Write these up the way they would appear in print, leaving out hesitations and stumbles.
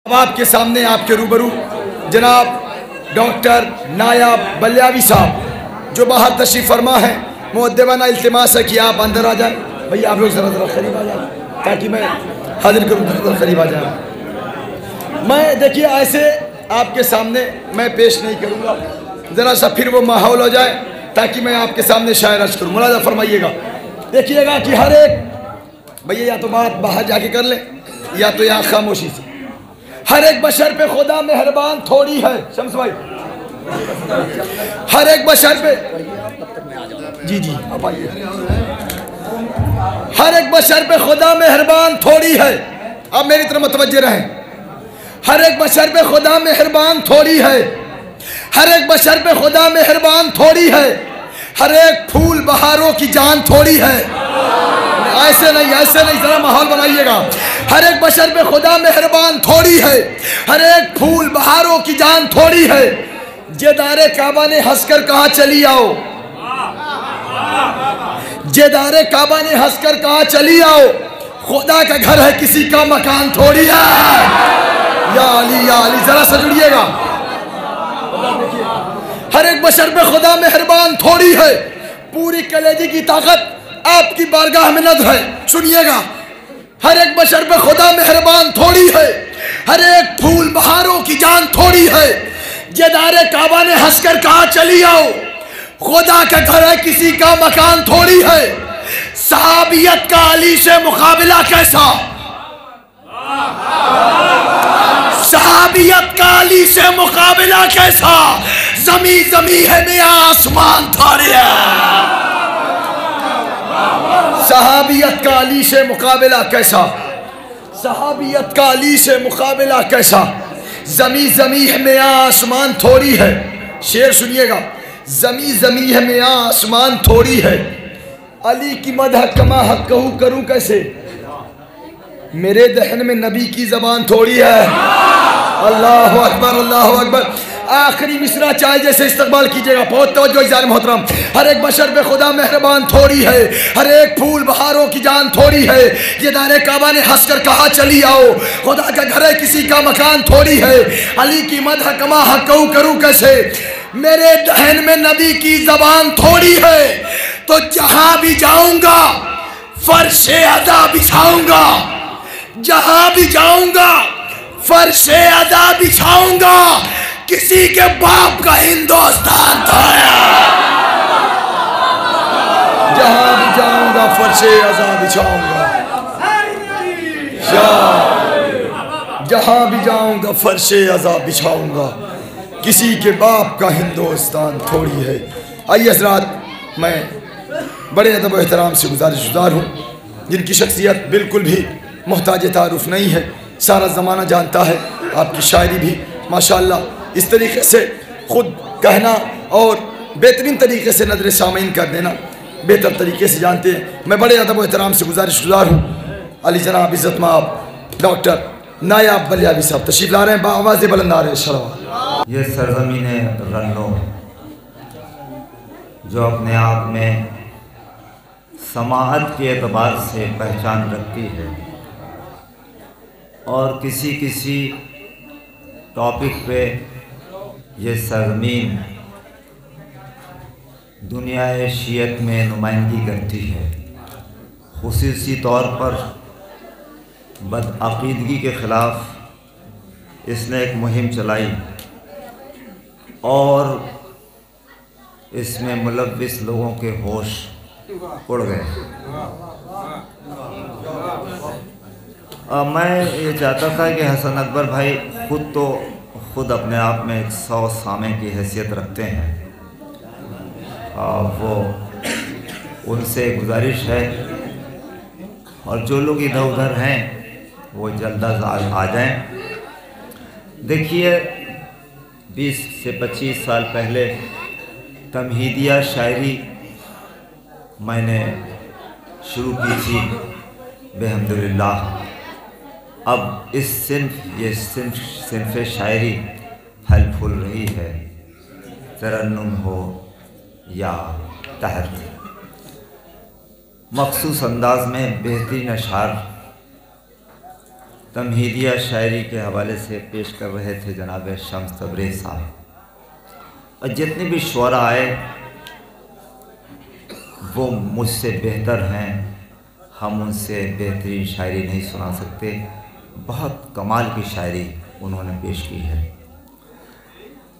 अब आपके सामने आपके रूबरू जनाब डॉक्टर नायाब बलियावी साहब जो बाहर तशरीफ़ फरमा है, मुअद्दबाना इल्तिमास है कि आप अंदर आ जाएं। भैया आप लोग ज़रा करीब आ जाए ताकि मैं हाजिर करूँ, ज़रा करीब आ जाए। मैं देखिए ऐसे आपके सामने मैं पेश नहीं करूँगा, ज़रा सा फिर वो माहौल हो जाए ताकि मैं आपके सामने शायर अर्ज करूँ। मुलाज़ा फरमाइएगा, देखिएगा कि हर एक भैया या तो बात बाहर जाके कर ले या तो यहाँ खामोशी से। हर एक बशर पे खुदा मेहरबान थोड़ी है, शम्स भाई, हर एक बशर पे जी जी आप आइए। हर एक बशर पे खुदा मेहरबान थोड़ी है, आप मेरी तरफ मुतवज्जे रहें। हर एक बशर पे खुदा मेहरबान थोड़ी है, हर एक बशर पे खुदा मेहरबान थोड़ी है, हर एक फूल बहारों की जान थोड़ी है। ऐसे नहीं जरा माहौल बनाइएगा। हर एक बशर पे खुदा मेहरबान थोड़ी है, हर एक फूल बहारों की जान थोड़ी है। जेदारे काबा ने हंसकर कहा चली आओ, जेदारे काबा ने हंसकर कहा चली आओ, खुदा का घर है किसी का मकान थोड़ी है। या अली जरा सा जुड़िएगा। हर एक बशर पे खुदा मेहरबान थोड़ी है, पूरी कलेजी की ताकत आपकी बारगाह में नज़र है। सुनिएगा, हर एक बशर पे खुदा मेहरबान थोड़ी है, हर एक फूल बहारों की जान थोड़ी है। जेदारे काबा ने हंसकर कहा चली आओ, खुदा का घर है किसी का मकान थोड़ी है। सहाबियत का अली से मुकाबला कैसा, सहाबियत का अली से मुकाबला कैसा, जमी जमी है में आसमान थोड़ी है। सहाबियत का अली से मुकाबला कैसा, सहाबियत का अली से मुकाबला कैसा, जमी जमी है में आसमान थोड़ी है। शेर सुनिएगा, जमी जमी है में आसमान थोड़ी है। अली की मदह कमा हक कहूँ करूँ कैसे, मेरे दहन में नबी की जबान थोड़ी है। अल्लाह अकबर अल्लाह अकबर। आखिरी मिसरा चाय जैसे इस्तकबाल कीजिएगा, बहुत तवज्जो इज़ार मोहतरम। हर एक बशर पे खुदा मेहरबान थोड़ी है, हर एक फूल बहारों की जान थोड़ी है। ये दारे काबा ने हंसकर कहा चली आओ, खुदा का घर है किसी का मकान थोड़ी है। अली की मदह कमा हक कहूँ करूँ कैसे, मेरे दहन में नबी की जबान थोड़ी है। तो जहाँ भी जाऊँगा फर्शे अदा बिछाऊँगा, जहाँ भी जाऊँगा फर्शे अदा बिछाऊँगा, किसी के बाप का हिंदुस्तान था। जहां भी जाऊंगा फर्शे अज़ा बिछाऊंगा, जहां भी जाऊंगा फर्शे अज़ा बिछाऊंगा, किसी के बाप का हिंदुस्तान थोड़ी है। आइए हज़रात, मैं बड़े अदब व एहतराम से गुजारिशगुजार हूँ, जिनकी शख्सियत बिल्कुल भी मोहताज तारुफ नहीं है, सारा ज़माना जानता है। आपकी शायरी भी माशाअल्लाह इस तरीके से ख़ुद कहना और बेहतरीन तरीके से नज़र सामीन कर देना बेहतर तरीके से जानते हैं। मैं बड़े अदब व एहतराम से गुजारिशगुजार हूँ। अली जनाब इज़्ज़त माब डॉक्टर नायाब बलियावी साहब तशरीफ़ ला रहे हैं, बाआवाज़ बुलंद आ रहे हैं। शरवा ये सरज़मीन रन्नो जो अपने आप में समाअत के एतबार से पहचान रखती है और किसी किसी टॉपिक पे ये सरज़मीन दुनिया शियत में नुमाइंदगी करती है। खुसूसी तौर पर बदअक़ीदगी के ख़िलाफ़ इसने एक मुहिम चलाई और इसमें मुलव्विस लोगों के होश उड़ गए। मैं ये चाहता था कि हसन अकबर भाई खुद अपने आप में 100 सामे की हैसियत रखते हैं। वो उनसे गुजारिश है और जो लोग इधर उधर हैं वो जल्द आ जाएं। देखिए 20 से 25 साल पहले तमहीदिया शायरी मैंने शुरू की थी बेहम्दुलिल्लाह। अब इस सिन्फ़ शायरी फल फूल रही है, तरन्नुम हो या तहत। मखसूस अंदाज में बेहतरीन अशार तमहीदिया शायरी के हवाले से पेश कर रहे थे जनाब शम्स तबरेज़ साहब। और जितने भी शुअरा आए वो मुझसे बेहतर हैं, हम उनसे बेहतरीन शायरी नहीं सुना सकते। बहुत कमाल की शायरी उन्होंने पेश की है।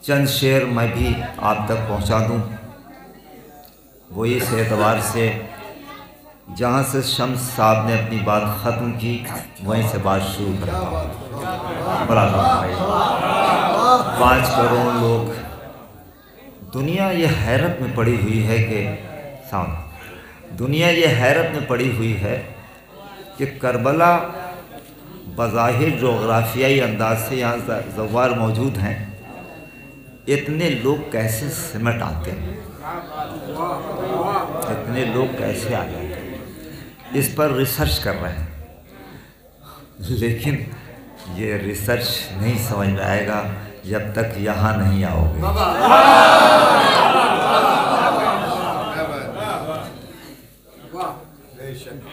चंद शेर मैं भी आप तक पहुंचा दूं, वो इस एतबार से जहाँ से शम्स साहब ने अपनी बात ख़त्म की वहीं से बात शुरू करता। बड़ा भाई 5 करोड़ लोग, दुनिया ये हैरत में पड़ी हुई है कि दुनिया ये हैरत में पड़ी हुई है कि करबला बज़ाहिर जोग्राफियाई अंदाज से यहाँ ज़व्वार मौजूद हैं, इतने लोग कैसे सिमट आते हैं, इतने लोग कैसे आ जाते हैं, इस पर रिसर्च कर रहे हैं। लेकिन ये रिसर्च नहीं समझ में आएगा जब तक यहाँ नहीं आओगे।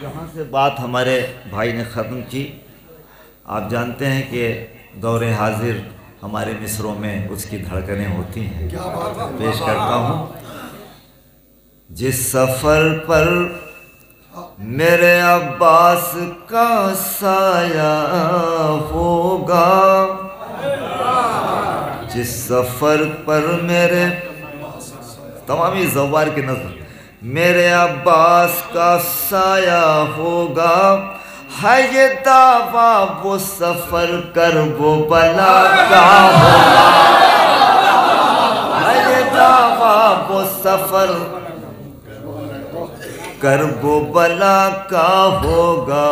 जहाँ से बात हमारे भाई ने ख़त्म की, आप जानते हैं कि दौरे हाजिर हमारे मिसरों में उसकी धड़कनें होती हैं। पेश करता हूँ। जिस सफ़र पर मेरे अब्बास का साया होगा, जिस सफ़र पर मेरे तमामी ज़व्वार की नज़र मेरे अब्बास का साया होगा, है ये दावा वो सफ़र कर वो बला का होगा, है ये दावा वो सफ़र कर वो बला का होगा,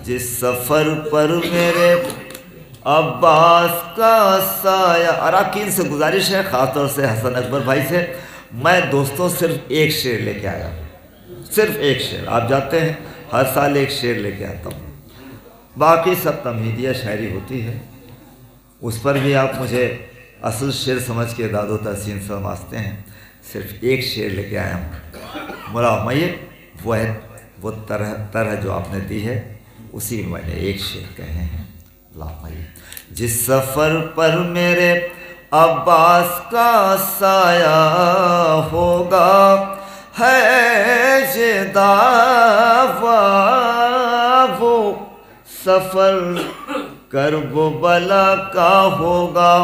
जिस सफ़र पर मेरे अब्बास का साया। अराकीन से गुजारिश है, ख़ासतौर से हसन अकबर भाई से, मैं दोस्तों सिर्फ एक शेर लेके आया, सिर्फ एक शेर। आप जानते हैं हर साल एक शेर लेके आता हूँ, बाकी सब तमहीदिया शायरी होती है, उस पर भी आप मुझे असल शेर समझ के दादो तहसीन समझते हैं। सिर्फ एक शेर लेके आया हूँ। मुला मये वो है, वो तरह जो आपने दी है उसी में मैंने एक शेर कहे हैं। लामये जिस सफ़र पर मेरे अब्बास का साया होगा, है ये दावा वो सफ़र कर वो बला का होगा।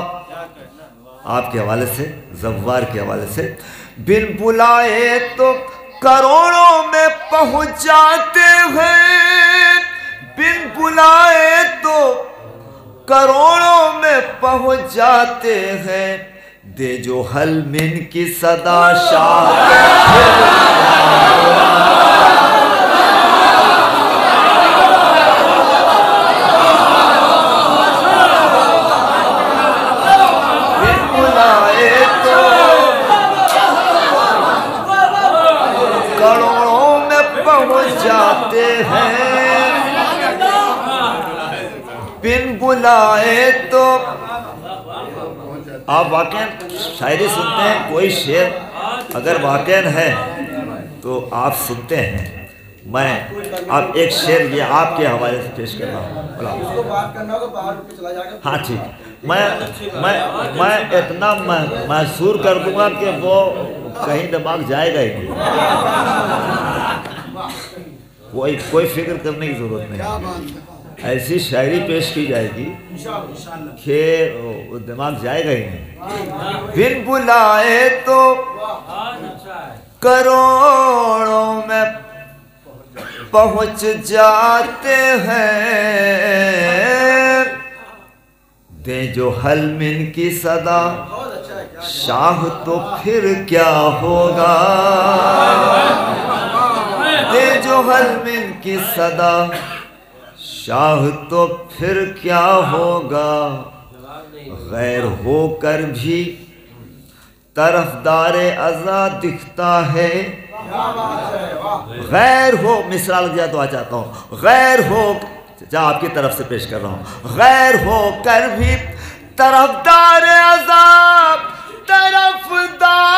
आपके हवाले से, ज़व्वार के हवाले से, बिन बुलाए तो करोड़ों में पहुंच जाते हैं, बिन बुलाए तो करोड़ों में पहुंच जाते हैं, दे जो हल मिन की सदा शाह। जाते हैं बिन बुलाए तो। आप वाकई शायरी सुनते हैं, कोई शेर अगर वाकई है तो आप सुनते हैं। मैं अब एक शेर ये आपके हवाले से पेश कर रहा हूँ। हाँ ठीक, मैं इतना महसूर कर दूंगा कि वो कहीं दिमाग जाएगा ही नहीं। कोई फिक्र करने की ज़रूरत नहीं, ऐसी शायरी पेश की जाएगी कि दिमाग जाएगा ही नहीं। बिन बुलाए तो करोड़ों में पहुंच जाते हैं, दे जो हल मिन की सदा शाह तो फिर क्या होगा, दे जो हल मिन की सदा शाह तो फिर क्या होगा। गैर होकर भी तरफदारे अज़ा दिखता है, गैर हो, मिसरा लग जाए तो आ जाता हूँ। गैर हो, जा आपकी तरफ से पेश कर रहा हूँ। गैर हो कर भी तरफदारे अज़ा, तरफदार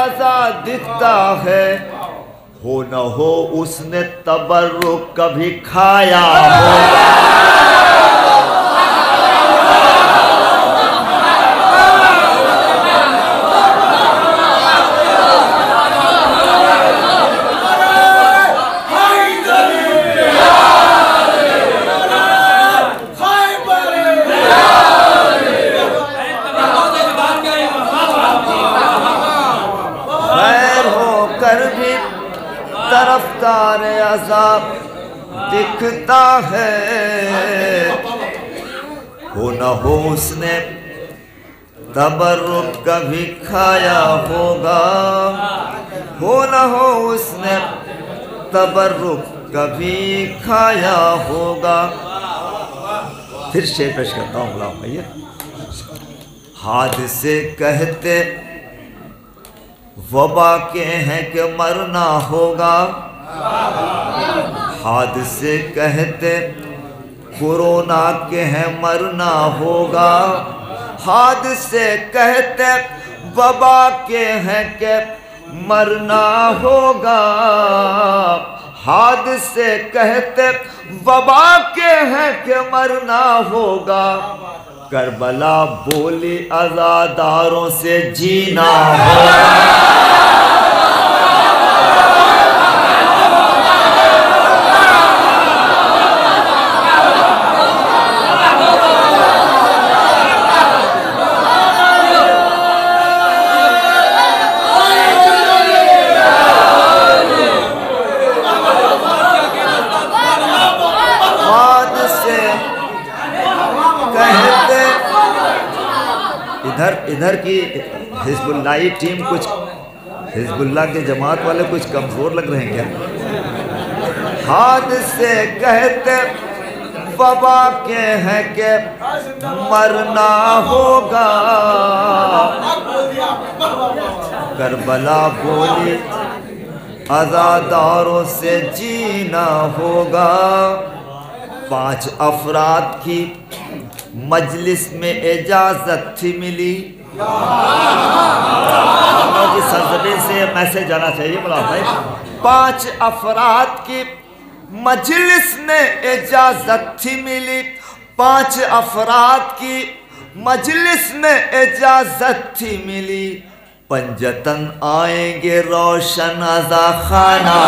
आजाद दिखता है, हो न हो उसने तबर्रुक कभी खाया हो। तरफदार अज़ाब दिखता है, हो न हो उसने तबर्रुक कभी खाया होगा, हो न हो उसने तबर्रुक कभी खाया होगा। फिर शेर पेश करता हूँ गुलाम भैया। हादसे कहते वबा के हैं कि मरना होगा, हादसे कहते कोरोना के हैं मरना होगा, हादसे कहते वबा के हैं कि मरना होगा, हादसे कहते वबा के हैं कि मरना होगा। करबला बोली अज़ादारों से जीना होगा। इधर की हिज़्बुल्लाही टीम कुछ हिज़्बुल्लाह के जमात वाले कुछ कमज़ोर लग रहे हैं क्या? हादसे कहते वबा के हैं कि मरना होगा, करबला बोली अज़ादारों से जीना होगा। 5 अफराद की मजलिस में इजाजत थी मिली, की सरजमीन से मैसेज जाना चाहिए बोला भाई। 5 अफराद की मजलिस में इजाजत थी मिली, 5 अफराद की मजलिस में इजाजत थी मिली। पंजतन आएंगे रोशन अज़ा खाना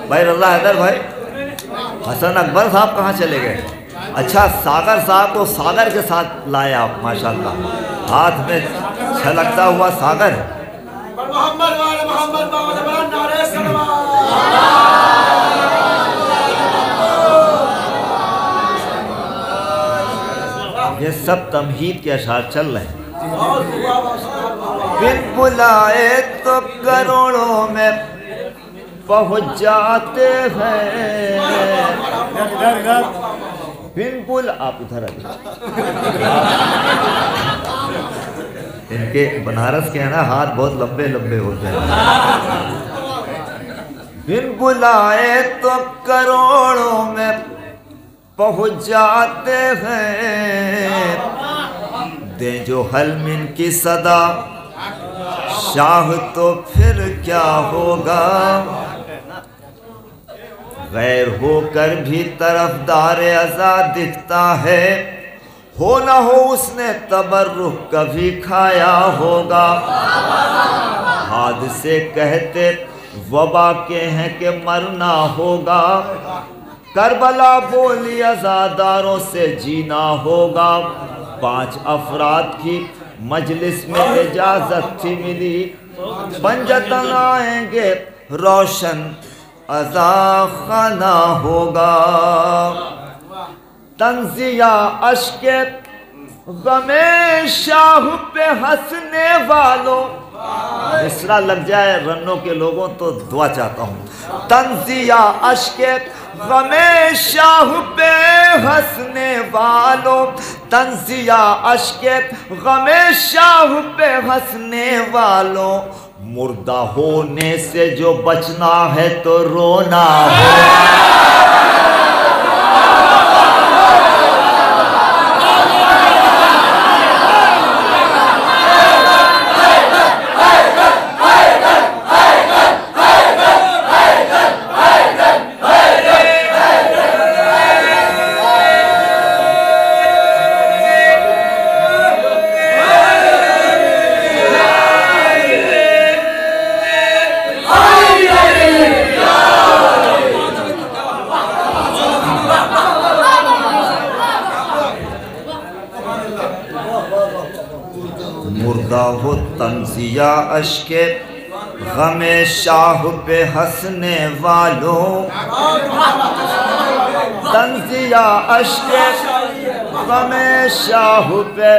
भाई रज़ा हैदर भाई। हसन अकबर साहब कहाँ चले गए? अच्छा सागर साहब को सागर के साथ लाए आप माशाल्लाह, हाथ में छलकता हुआ सागर। ये सब तमहीद के अशार चल रहे हैं। बिन बुलाए तो करोड़ों में पहुँच जाते हैं, बिन आप उधर इनके बनारस के हैं ना, हाथ बहुत लंबे लंबे होते हैं। बिन बुलाए तो करोड़ों में पहुँच जाते हैं, दे जो हलमिन की सदा शाह तो फिर क्या होगा। गैर होकर भी तरफदार आज़ाद दिखता है, हो ना हो उसने तबर्रुक कभी खाया होगा। हादसे कहते वबा के हैं कि मरना होगा, करबला बोली आज़ादारों से जीना होगा। 5 अफराद की मजलिस में इजाजत थी मिली, पंजतन आएंगे रोशन अज़ा खाना होगा। तंजिया अश्के गमे शाह पे हंसने वालों, मिसरा लग जाए रन्नों के लोगों तो दुआ चाहता हूँ। तंजिया अश्के गमे शाह पे हंसने वालों, तंजिया अश्के गमे शाह पे हंसने वालों, मुर्दा होने से जो बचना है तो रोना हो। मुर्दा हो तंजिया अश्के गमे शाह पे हंसने वालों, तंजिया अश्के गमे शाह पे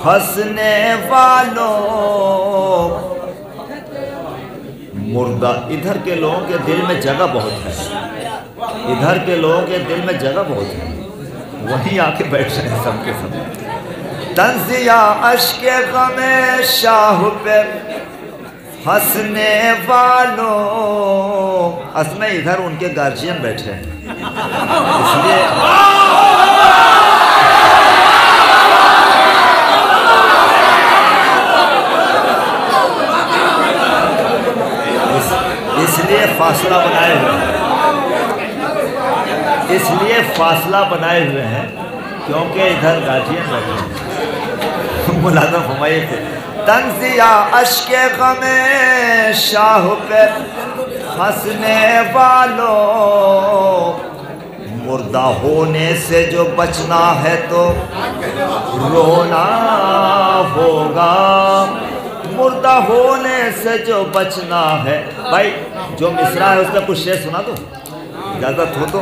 हंसने वालों। मुर्दा, इधर के लोगों के दिल में जगह बहुत है, इधर के लोगों के दिल में जगह बहुत है, वहीं आके बैठ रहे सबके सब। तंजिया अश्के गमे शाह पे हंसने वालों, असमें इधर उनके गार्जियन बैठे हैं, इसलिए फासला बनाए हुए हैं, इसलिए फासला बनाए हुए हैं क्योंकि इधर गार्जियन बैठे हैं। मुलाज़म फरमाइए थे तंजिया अश्के गमे शाह पे हंसने वालों, मुर्दा होने से जो बचना है तो रोना होगा, मुर्दा होने से जो बचना है। भाई जो मिसरा है उसका कुछ शेर सुना दो, इजाज़त हो तो।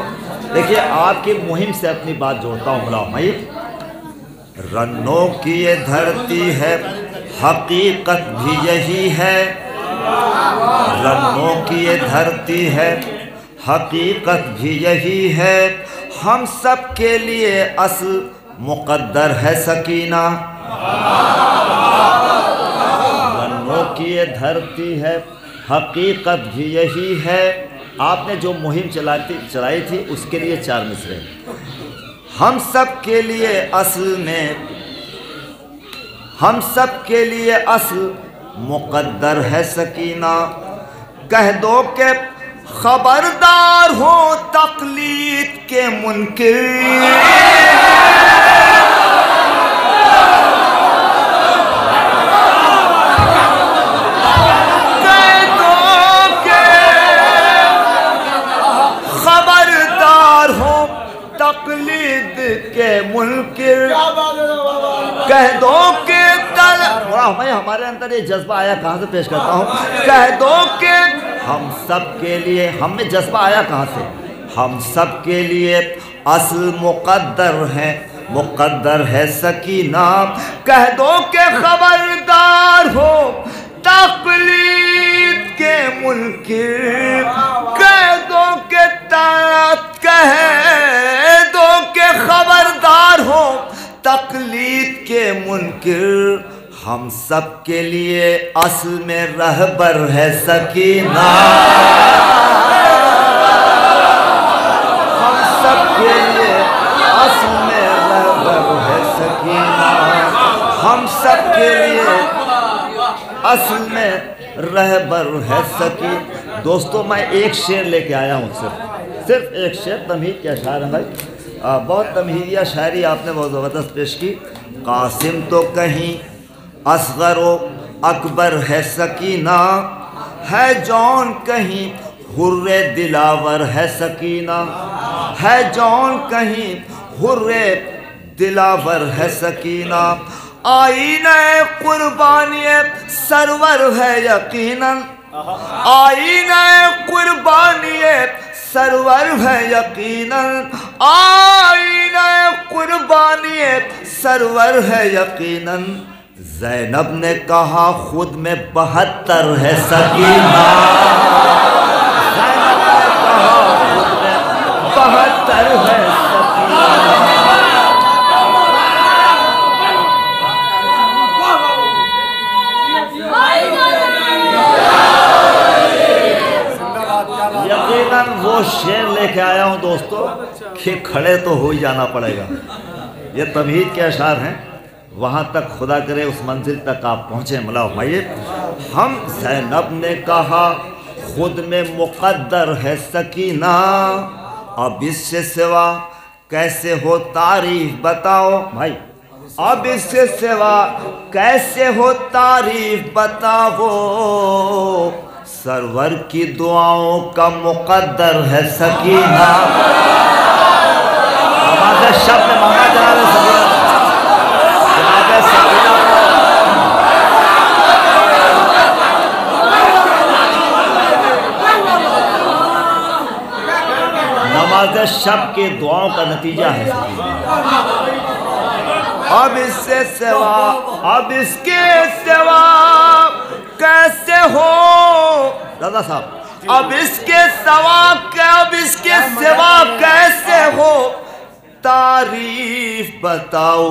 देखिए आपकी मुहिम से अपनी बात जोड़ता हूँ गुलाम भाई। रन्नों की ये धरती है, हकीकत भी यही है, रन्नों की ये धरती है, हकीकत भी यही है, हम सब के लिए असल मुक़द्दर है सकीना। रन्नों की ये धरती है, हकीकत भी यही है। आपने जो मुहिम चलाई थी उसके लिए 4 मिसरे। हम सब के लिए असल में, हम सब के लिए असल मुक़द्दर है सकीना। कह दो के खबरदार हो तक़लीद के मुनकिर, तक़लीद के मुनकिर। कह दो कि मैं हमारे अंदर ये जज्बा आया कहाँ से पेश करता हूँ। कह दो कि हम सब के लिए, हम में जज्बा आया कहाँ से, हम सब के लिए असल मुक़द्दर है सकीना। कह दो कि खबरदार हो तक़लीद के मुनकिर, कह दो कि खबरदार हो तक़लीद के मुनकिर। हम सब के लिए असल में रहबर है सकीना, हम सब के लिए असल में रहबर है सकीना, हम सब के लिए असल में रहबर है सकीना। दोस्तों मैं एक शेर लेके आया हूँ, सिर्फ एक शेर, तमहीद के अशार है भाई। बहुत तमहीदिया शायरी आपने बहुत ज़बरदस्त पेश की। कासिम तो कहीं असग़र व अकबर है सकीना, है जौन कहीं हुर्रे दिलावर है सकीना, है जौन कहीं हुर्रे दिलावर है सकीना। आईने कुर्बानी सरवर है यकीनन, आईने कुर्बानी सरवर है यकीनन, आईने कुर्बानी सरवर है यकीनन। ज़ैनब ने कहा खुद में 72 है सकीना। ज़ैनब ने कहा खुद में 72 है सकीना। यकीनन वो शेर लेके आया हूँ दोस्तों कि खड़े तो हो ही जाना पड़ेगा। ये तमहीद के अशार हैं, वहाँ तक खुदा करे उस मंजिल तक आप पहुँचे। मौला भाई, हम ज़ैनब ने कहा खुद में मुक़द्दर है सकीना, अब इससे सिवा कैसे हो तारीफ बताओ भाई, अब इससे सिवा कैसे हो तारीफ बताओ, सरवर की दुआओं का मुक़द्दर है सकीना। हमारे शब्द मांगा जनाब सकीना, जनाब सकीना नमाज शब के दुआओं का नतीजा है सकीना। अब इससे सिवा, अब इसके सिवा कैसे हो दादा साहब, अब इसके सिवा कैसे हो तारीफ बताओ,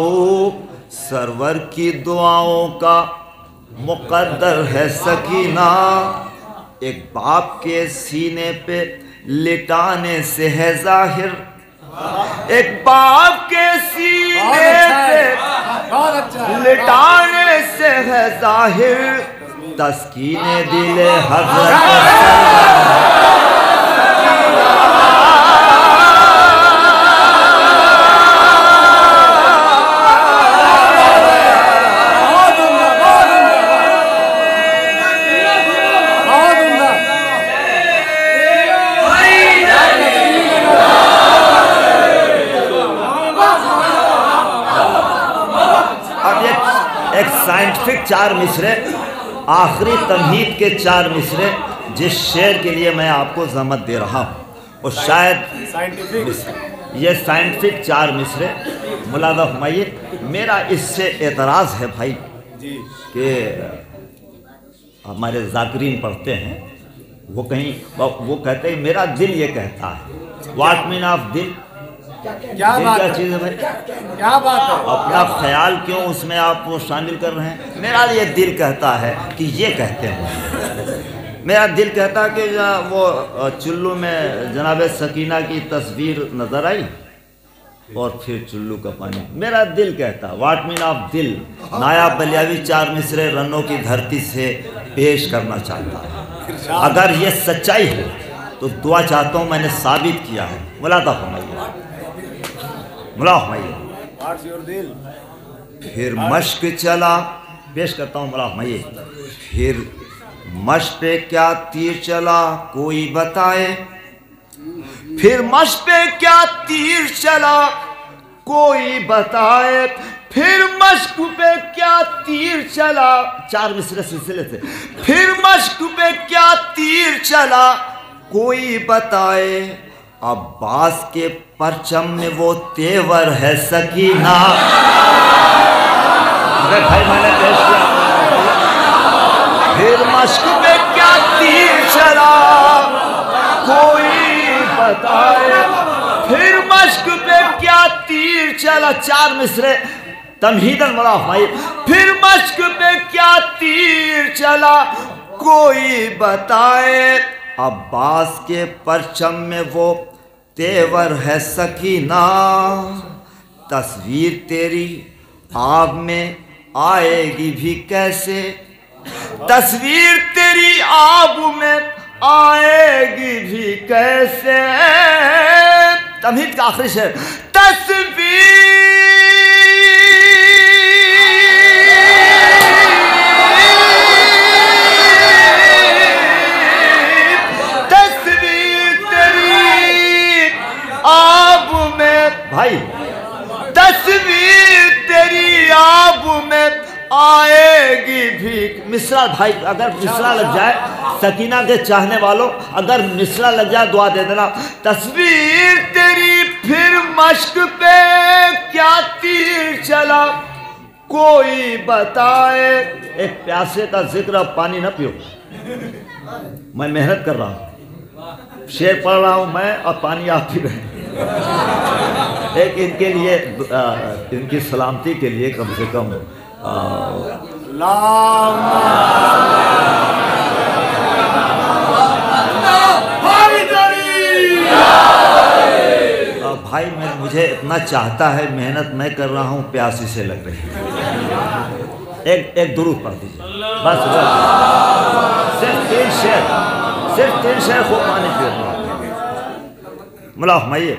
सरवर की दुआओं का मुक़द्दर है सकीना। एक बाप के सीने पे लिटाने से है जाहिर, एक बाप के सीने पे लिटाने से है जाहिर, तस्कीने दिले हज़रत साइंटिफिक 4 मिसरे, आखिरी तमहीद के 4 मिसरे जिस शेर के लिए मैं आपको जहमत दे रहा हूँ, और शायद ये साइंटिफिक 4 मिसरे मुलादा फरमाइए। मेरा इससे एतराज़ है भाई कि हमारे ज़ाकिरीन पढ़ते हैं, वो कहते हैं मेरा दिल ये कहता है। व्हाट मीन ऑफ दिल? क्या चीज़ है भाई? क्या बात है? अपना ख्याल क्यों उसमें आप वो शामिल कर रहे हैं? मेरा ये दिल कहता है कि ये कहते हैं, मेरा दिल कहता है कि वो चुल्लू में जनाब सकीना की तस्वीर नज़र आई और फिर चुल्लू का पानी। मेरा दिल कहता, व्हाट मीन ऑफ दिल? नायाब बलियावी 4 मिसरे रनों की धरती से पेश करना चाहता है। अगर ये सच्चाई है तो दुआ चाहता हूँ, मैंने साबित किया है। मुलादा फरमाइए, मुला फरमाइए। फिर मश्क चला, पेश करता हूँ मुला फरमाइए। फिर मश्क पे क्या तीर चला कोई बताए, फिर मश्क पे क्या तीर चला कोई बताए, फिर मश्क पे क्या तीर चला, 4 मिसरे सिलसिले से। फिर मश्क पे क्या तीर चला कोई बताए, अब्बास के परचम में वो तेवर है सकीना। अरे भाई मैंने पेश किया। फिर मश्क पे क्या तीर चला कोई बताए, फिर मश्क पे क्या तीर चला, 4 मिसरे तमहीदन बड़ा भाई। फिर मश्क पे क्या तीर चला कोई बताए, अब्बास के परचम में वो तेवर है सकीना। तस्वीर तेरी आग में आएगी भी कैसे, तस्वीर तेरी आग में आएगी भी कैसे। तमहीद का आखिरी शेर, तस्वीर भाई, तस्वीर तेरी आब में आएगी भी। मिसरा भाई, अगर मिसरा लग जाए सकीना के चाहने वालों, अगर मिसरा लग जाए दुआ दे देना। तस्वीर तेरी फिर मश्क पे क्या तीर चला कोई बताए। एक प्यासे का जिक्र, अब पानी ना पियो, मैं मेहनत कर रहा हूँ, शेर पढ़ रहा हूँ मैं और पानी आप पी रहे हैं। एक इनके लिए, इनकी सलामती के लिए कम से कम भाई मैं, मुझे इतना चाहता है, मेहनत मैं कर रहा हूँ, प्यास इसे लग रही है। एक दुरूद पढ़ दीजिए बस, सिर्फ 3 शेर खूब पानी पी मुला फरमाइए।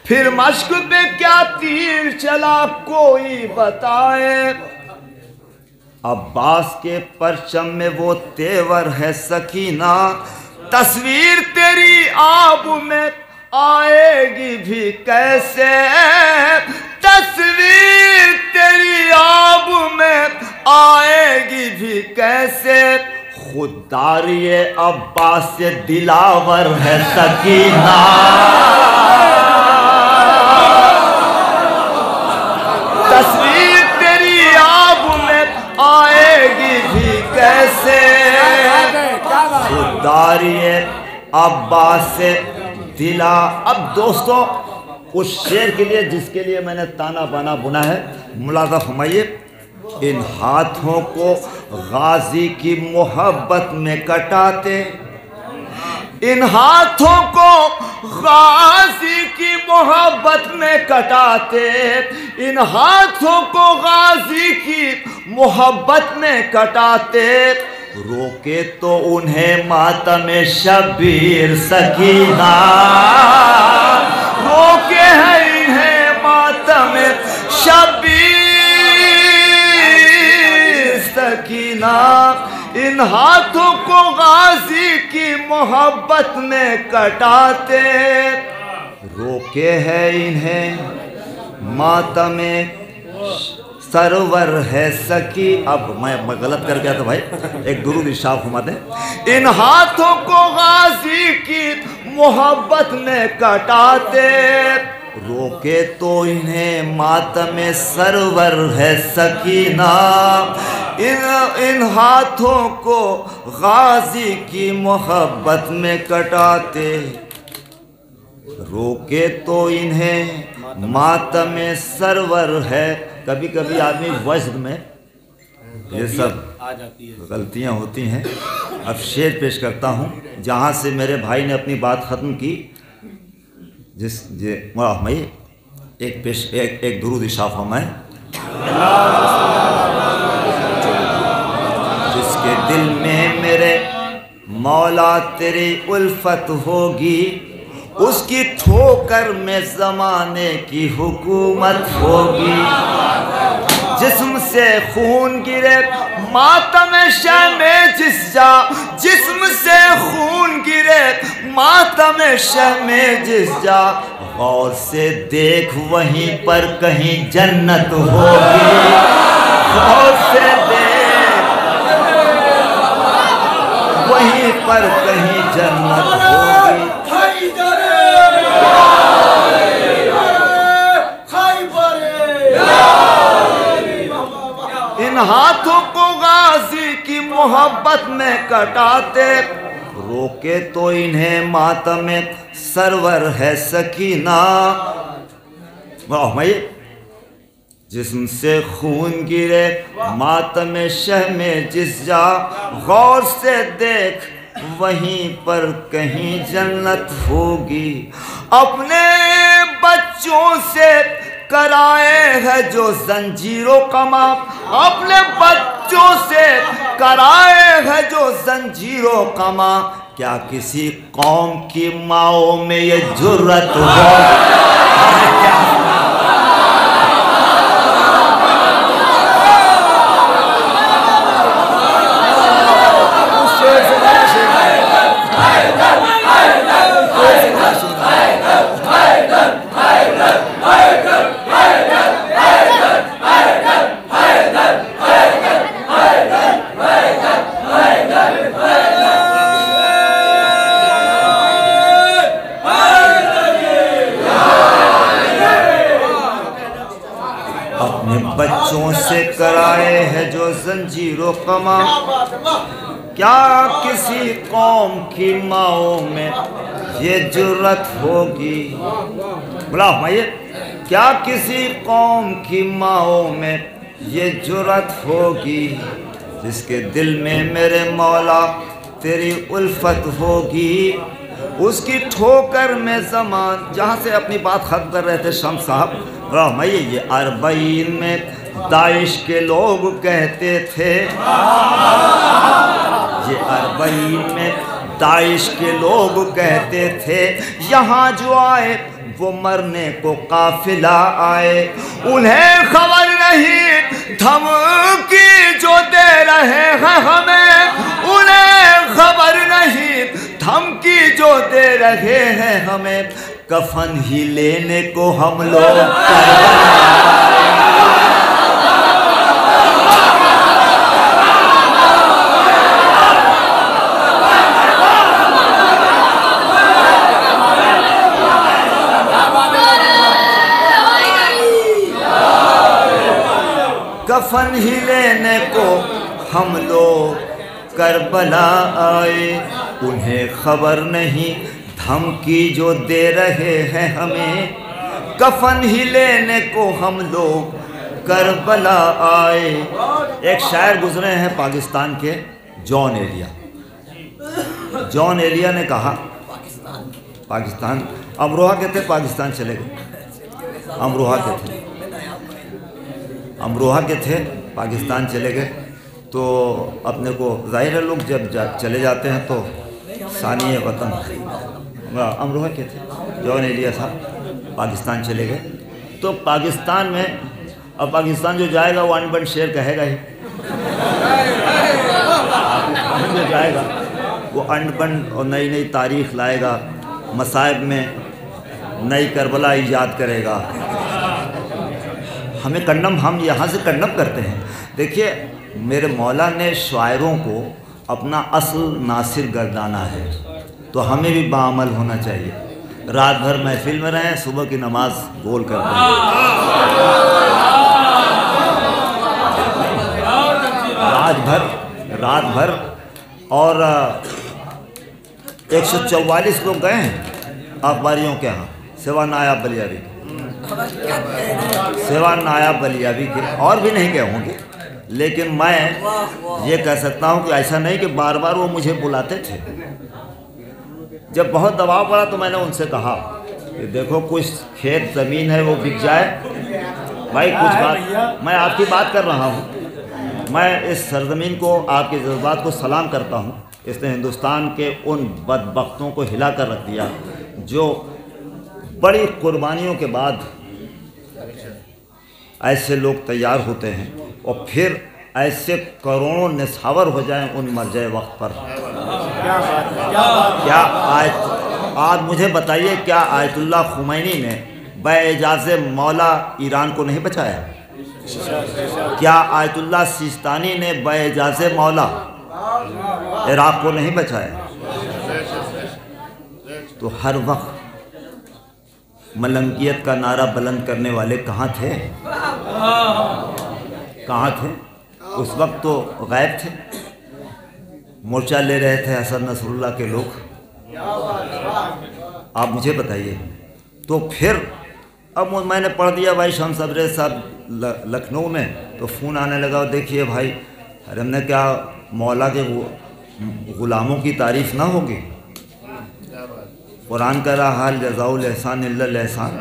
फिर मश्क पे क्या तीर चला कोई बताए, अब्बास के परचम में वो तेवर है सकीना, तस्वीर तेरी आब में आएगी भी कैसे, तस्वीर तेरी आब में आएगी भी कैसे, खुददारी अब्बास से दिलावर है सकीना, तस्वीर तेरी आब में आएगी भी कैसे, खुददारी अब्बास से दिला। अब दोस्तों उस शेर के लिए जिसके लिए मैंने ताना बाना बुना है, मुलाज़ा फरमाइए। इन हाथों को गाजी की मोहब्बत में कटाते, इन हाथों को गाजी की मोहब्बत में कटाते, इन हाथों को गाजी की मोहब्बत में कटाते, रोके तो उन्हें मातम शबीर सकीना, रोके है इन्हें मातम शबीर सकीना, इन हाथों को गाजी की मोहब्बत में कटाते, रोके है इन्हें मातम सरवर है सकी। अब मैं गलत कर गया था भाई, एक दुरूद इरशाद फरमाते हैं। इन हाथों को गाजी की मोहब्बत में कटाते, रोके तो इन्हें मातम सरवर है सकीना, इन हाथों को गाजी की मोहब्बत में कटाते, रोके तो इन्हें मातम सरवर है। कभी कभी आदमी वज्द में ये सब गलतियां होती हैं। अब शेर पेश करता हूँ जहाँ से मेरे भाई ने अपनी बात ख़त्म की। एक दुरूद इरशाद फरमाए। जिसके दिल में मेरे मौला तेरी उल्फत होगी, उसकी ठोकर में ज़माने की हुकूमत होगी, जिस्म से खून गिरे मातम शमे जिस जा, जिस्म से खून गिरे मातम शमे जिस जा, गौर से देख वहीं पर कहीं जन्नत होगी, गौर से देख वहीं पर कहीं जन्नत होगी। इन हाथों को गाजी की मोहब्बत में कटाते, रोके तो इन्हें मातम सरवर है सकीना। जिस्म से खून गिरे मातम शह में जिस जा, गौर से देख वहीं पर कहीं जन्नत होगी। अपने बच्चों से कराए है जो जंजीरों कमा, अपने बच्चों से कराए है जो जंजीरों कमा, क्या किसी कौम की माओं में ये जुर्रत हो? जंजीरों कमा, क्या किसी कौम की माओं में ये जुर्रत होगी, बुलाओ भाई, क्या किसी कौम की माओं में ये जुर्रत होगी, जिसके दिल में मेरे मौला तेरी उल्फत होगी। उसकी ठोकर में ज़मान, जहाँ से अपनी बात ख़त्म कर रहे थे शम्स साहब, रहमैया ये अरबईन में दाइश के लोग कहते थे, ये अरबईन में दाइश के लोग कहते थे, यहाँ जो आए वो मरने को काफिला आए, उन्हें खबर नहीं धमकी जो दे रहे हैं हमें, उन्हें खबर नहीं धमकी जो दे रहे हैं हमें, कफन ही लेने को हम लोग कफन ही लेने को हम लोग करबला आए, उन्हें खबर नहीं धमकी जो दे रहे हैं हमें, कफन ही लेने को हम लोग करबला आए। एक शायर गुजरे हैं पाकिस्तान के, जॉन एलिया। जॉन एलिया ने कहा, पाकिस्तान अमरोहा के थे, पाकिस्तान चले गए, अमरोहा के थे, अमरोहा के थे, पाकिस्तान चले गए। तो अपने को जाहिर है लोग जब चले जाते हैं तो सानिए वतन, अमरोहा के थे, जॉन एलिया साहब पाकिस्तान चले गए। तो पाकिस्तान में, अब पाकिस्तान जो जाएगा वो अनबन शेर कहेगा ही, जो जाएगा वो अनबन और नई नई तारीख लाएगा, मसाइब में नई करबला ईजाद करेगा। हमें कंडम, हम यहाँ से कंडम करते हैं। देखिए मेरे मौला ने शायरों को अपना असल नासिर गर्दाना है, तो हमें भी बाअमल होना चाहिए। रात भर महफिल में रहें, सुबह की नमाज गोल कर दें। रात भर और 144 लोग गए हैं अखबारियों के यहाँ, सिवा नायाब बलियावी, सिवा नायाब बलियावी के, और भी नहीं गए होंगे। लेकिन मैं ये कह सकता हूँ कि ऐसा नहीं कि बार बार वो मुझे बुलाते थे। जब बहुत दबाव पड़ा तो मैंने उनसे कहा कि देखो कुछ खेत ज़मीन है वो बिक जाए, भाई कुछ बात, मैं आपकी बात कर रहा हूँ, मैं इस सरजमीन को, आपके जज्बात को सलाम करता हूँ। इसने हिंदुस्तान के उन बदबख्तों को हिला कर रख दिया जो बड़ी कुर्बानियों के बाद ऐसे लोग तैयार होते हैं और फिर ऐसे करोड़ों निछावर हो जाएं उन मरजे वक्त पर। क्या आज मुझे बताइए, क्या आयतुल्लाह खुमैनी ने बे-एजाज़े मौला ईरान को नहीं बचाया? क्या आयतुल्लाह सिस्तानी ने बे-एजाज़े मौला इराक़ को नहीं बचाया? तो हर वक्त मलंगियत का नारा बुलंद करने वाले कहाँ थे? कहाँ थे? उस वक्त तो गायब थे। मोर्चा ले रहे थे हसन नसरुल्लाह के लोग। आप मुझे बताइए। तो फिर अब मैंने पढ़ दिया भाई शम्स अबरेज़ साहब लखनऊ में, तो फ़ोन आने लगा, देखिए भाई अरे हमने क्या मौला के ग़ुलामों की तारीफ़ ना होगी? कुरान का रहा हाल जज़ाउल एहसान इल्लल एहसान।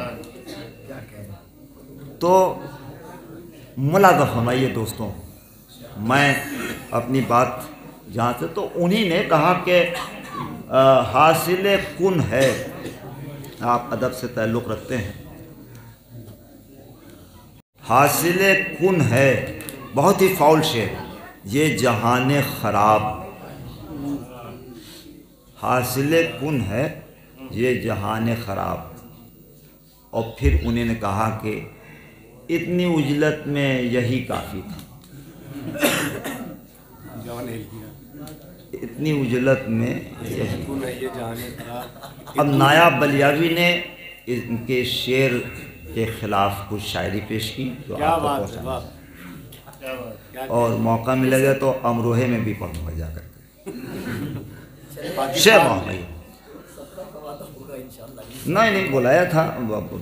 तो मुलाज़ा फरमाइए दोस्तों, मैं अपनी बात जहाँ से, तो उन्हीं ने कहा कि हासिल कुन है, आप अदब से ताल्लुक़ रखते हैं, हासिल कुन है, बहुत ही फाउल शेर, ये जहान ख़राब, हासिल कुन है ये जहान ख़राब। और फिर उन्होंने कहा कि इतनी उजलत में यही काफ़ी था, इतनी उजलत में यही। अब नायाब बलियावी ने इनके शेर के ख़िलाफ़ कुछ शायरी पेश की, जो आपको पहुँचा। और मौका मिलेगा तो अमरोहे में भी पढ़ूंगा जाकर शेर मोहम्मद। नहीं बुलाया था,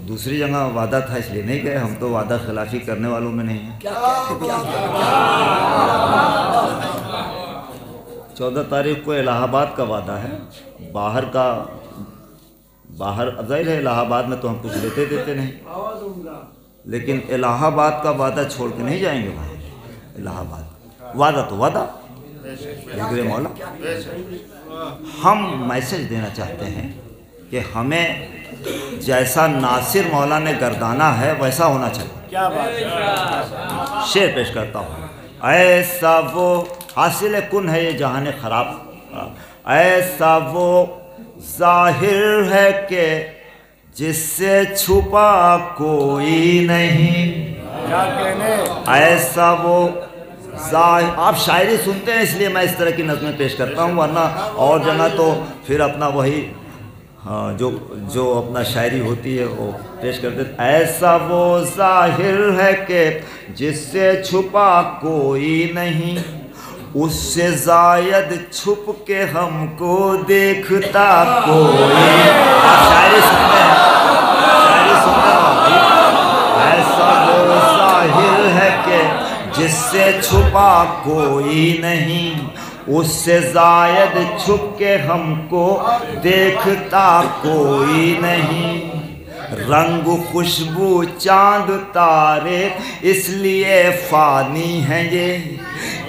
दूसरी जगह वादा था इसलिए नहीं गए। हम तो वादा खिलाफी करने वालों में नहीं हैं। 14 तारीख को इलाहाबाद का वादा है। बाहर जाहिर है इलाहाबाद में तो हम कुछ देते नहीं, लेकिन इलाहाबाद का वादा छोड़ के नहीं जाएंगे भाई। इलाहाबाद वादा तो वादा मौला। हम मैसेज देना चाहते हैं कि हमें जैसा नासिर मौला ने गर्दाना है वैसा होना चाहिए। क्या बात है। शेर पेश करता हूँ। ऐसा वो हासिल कुन है ये जहान खराब, ऐसा वो जाहिर है कि जिससे छुपा कोई नहीं। क्या कहने। ऐसा वो आप शायरी सुनते हैं इसलिए मैं इस तरह की नज़में पेश करता हूँ, वरना और जगह तो फिर अपना वही जो अपना शायरी होती है वो पेश कर देते। ऐसा वो जाहिर है कि जिससे छुपा कोई नहीं, उससे जायद छुप के हमको देखता कोई। आप शायरी सुनते हैं, ऐसा वो जाहिर है कि जिससे छुपा कोई नहीं, उससे जायद छुप के हमको देखता कोई नहीं। रंग खुशबू चांद तारे इसलिए फानी हैं ये,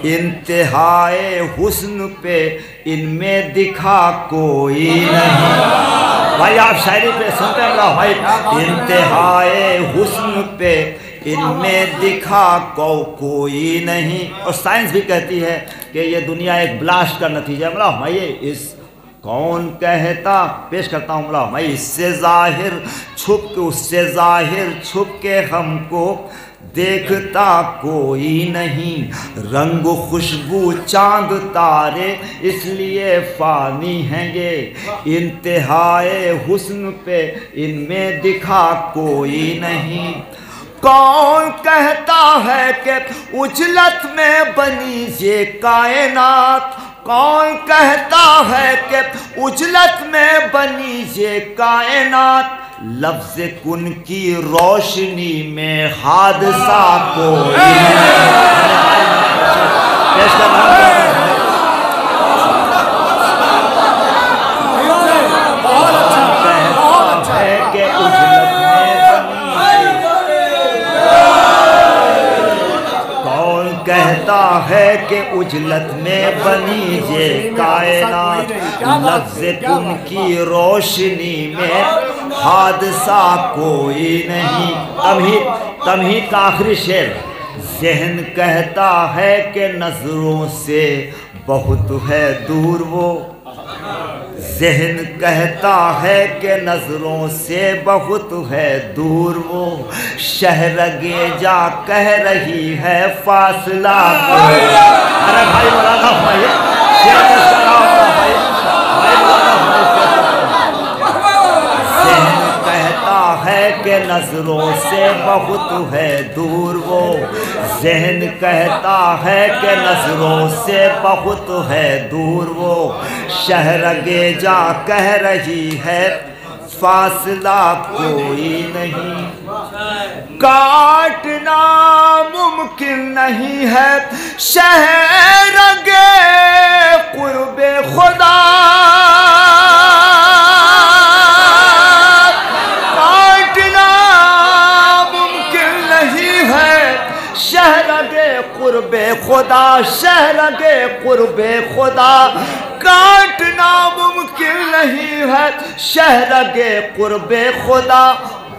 इंतहाए हुस्न पे इनमें दिखा कोई नहीं। भाई आप शायरी पे सुनते हैं ना भाई, इंतहाए हुस्न पे इनमें दिखा कोई नहीं। और साइंस भी कहती है कि ये दुनिया एक ब्लास्ट का नतीजा है। मतलब मैं ये इस कौन कहता पेश करता हूँ, मतलब मैं इससे जाहिर छुप के उससे जाहिर छुप के हमको देखता कोई नहीं। रंग खुशबू चांद तारे इसलिए फानी हैं ये, इंतहाए हुस्न पे इनमें दिखा कोई नहीं। कौन कहता है कि उजलत में बनी ये कायनात, कौन कहता है कि उजलत में बनी ये कायनात, लफ्ज़ कुन की रोशनी में हादसा कोई। कहता है कि उजलत में बनी ये कायनात, लफ्ज़ कुन की रोशनी में हादसा कोई नहीं। तमहीद का आखिरी शेर। ज़हन कहता है कि नज़रों से बहुत है दूर वो, ज़हन कहता है कि नज़रों से बहुत है दूर वो, शहरगे जा कह रही है फासला। अरे भाई मौलाना भाई ज़हन कहता है कि नज़रों से बहुत है दूर वो, ज़हन कहता है कि नज़रों से बहुत है दूर वो, शहरगे जा कह रही है फासला कोई नहीं। काटना मुमकिन नहीं है शहरगे कुर्बे खुदा, काटना मुमकिन नहीं है शहरगे कुर्बे खुदा, शहरगे कुर्बे खुदा, काटना मुमकिन नहीं है शहरगे कुर्बे खुदा,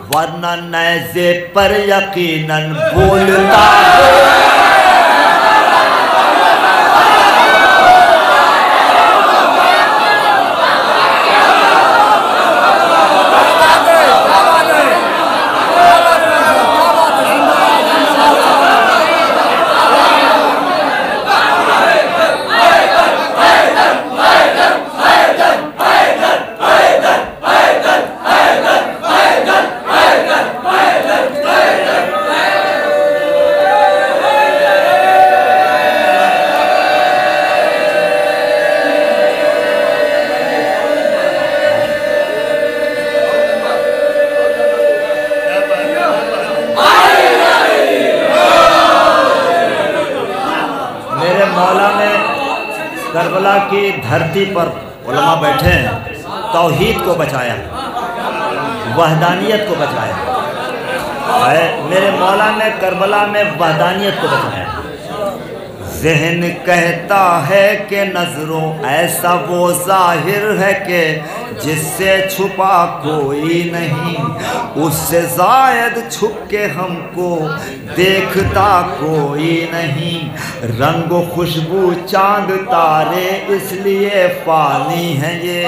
वरना नैज़े पर यकीनन बोलता करबला की धरती पर उलमा बैठे हैं, तौहीद को बचाया, वहदानियत को बचाया। मेरे मौला ने करबला में वहदानियत को बचाया। ज़हन कहता है कि नज़रों ऐसा वो ज़ाहिर है कि जिससे छुपा कोई नहीं, उससे ज़ायद छुप के हमको देखता कोई नहीं। रंग खुशबू चांद तारे इसलिए फ़ानी हैं ये,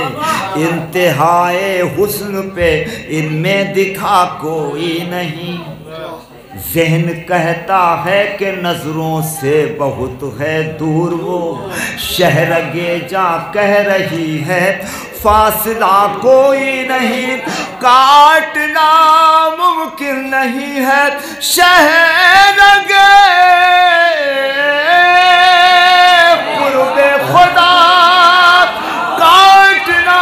इंतहाए हुस्न पे इनमें दिखा कोई नहीं। ज़हन कहता है कि नज़रों से बहुत है दूर वो, शहरगे जा कह रही है फासला कोई नहीं। काटना मुमकिन नहीं है शहरगे कुर्बे खुदा, काटना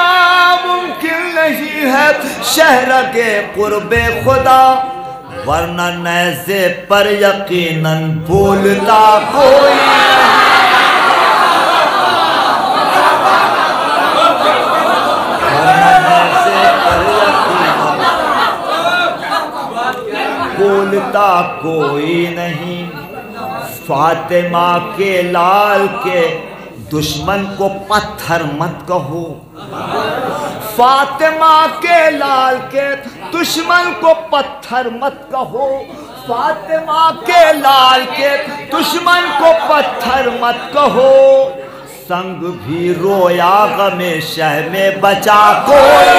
मुमकिन नहीं है शहरगे कुर्बे खुदा, वरना नैज़े पर यकीनन भूलता कोई भूलता कोई नहीं। फातिमा के लाल के दुश्मन को पत्थर मत कहो, फातिमा के लाल के दुश्मन को पत्थर मत कहो, फातिमा के लाल के दुश्मन को पत्थर मत कहो। संग भी रोया गमे शह में बचा कोई,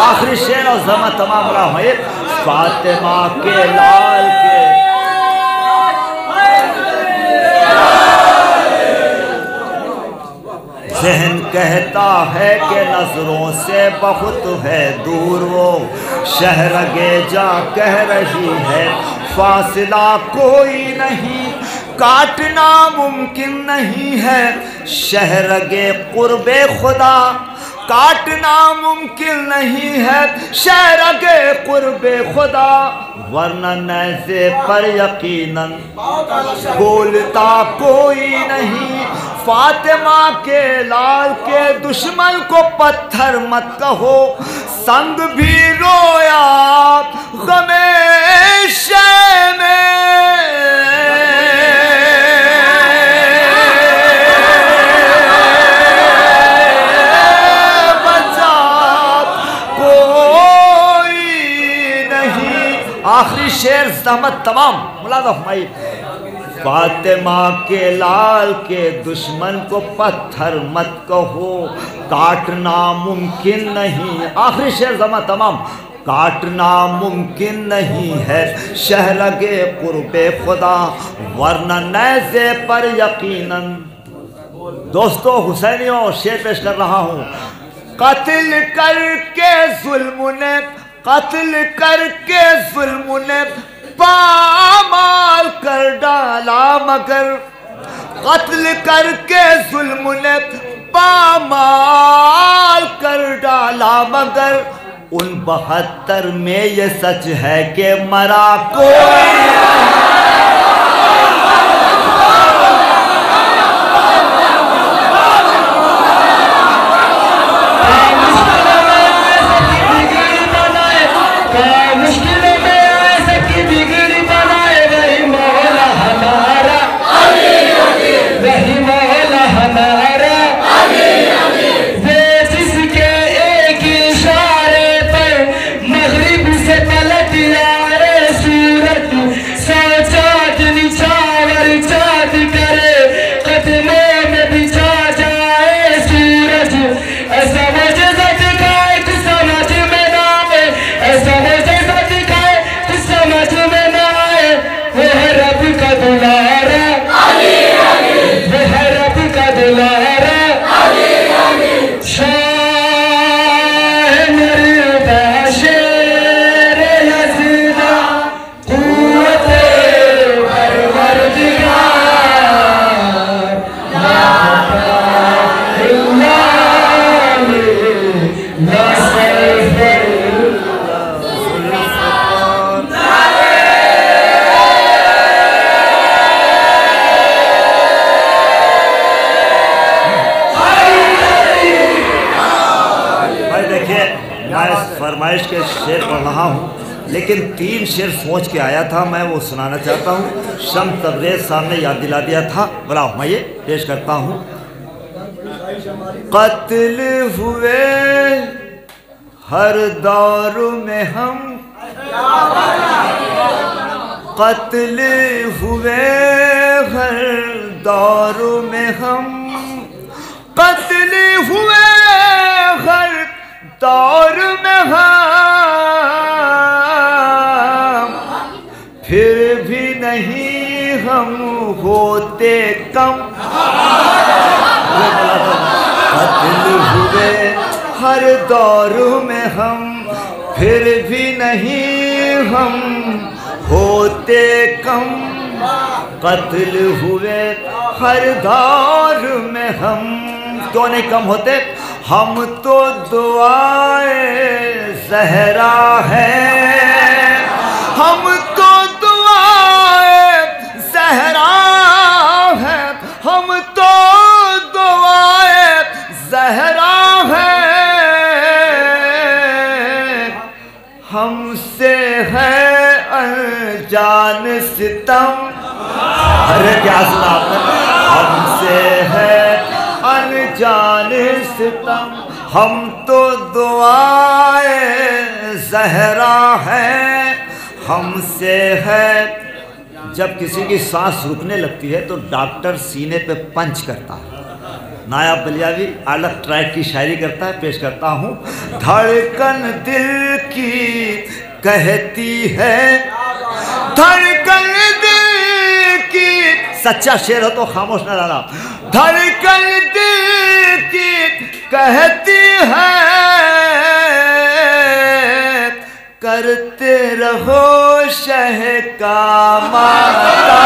आखिरी शेर और जमा तमाम रहा है फातिमा के लाल के। ज़हन कहता है कि नजरों से बहुत है दूर वो, शहरगे जा कह रही है फासला कोई नहीं। काटना मुमकिन नहीं है शहरगे कुर्बे खुदा, काटना मुमकिन नहीं है शहरगे कुर्बे खुदा, वरना नैज़े पर यकीनन बोलता कोई नहीं। फातिमा के लाल के दुश्मन को पत्थर मत कहो, संग भी रोया गमे शह में आखिरी शेर सहमत तमाम मुलाज़ा फरमाई। फातिमा के लाल के दुश्मन को पत्थर मत कहो, काटना मुमकिन नहीं। आखिरी शेर सहमत तमाम, काटना मुमकिन नहीं है शहरगे कुर्बे खुदा, वरना नैज़े पर यकीनन। दोस्तों हुसैनियों शेर पेश कर रहा हूँ। कत्ल करके जुल्म ने, कत्ल करके जुल्म ने पामाल कर डाला, मगर कत्ल करके जुल्म ने पामाल कर डाला, मगर उन 72 में ये सच है कि मरा कोई। मैं फरमाइश के शेर पढ़ रहा हूँ, लेकिन 3 शेर सोच के आया था, मैं वो सुनाना चाहता हूँ। शम तबरेज़ साहब ने याद दिला दिया था, बुलाओ मैं ये पेश करता हूँ। कत्ल हुए हर दौर में हम, कत्ल हुए हर दौर में हम, कत्ल हुए हर दौर में हम, फिर भी नहीं हम होते कम। कत्ल हुए हर दौर में हम, फिर भी नहीं हम होते कम। कत्ल हुए हर दौर में हम, क्यों नहीं कम होते? हम तो दुआए ज़हरा हैं, हम तो दुआए ज़हरा हैं, हम तो दुआए ज़हरा हैं। हमसे है अनजान सितम, अरे क्या सुना आपने? हमसे है अनजान सितम, हम तो दुआए ज़हरा हैं। हमसे है, जब किसी की सांस रुकने लगती है तो डॉक्टर सीने पे पंच करता है। नायाब बलियावी अलग ट्रैक की शायरी करता है, पेश करता हूँ। धड़कन दिल की कहती है, धड़कन दिल की, सच्चा शेर हो तो खामोश न रहना। धड़कन दिल की कहती है, करते रहो शह का माता।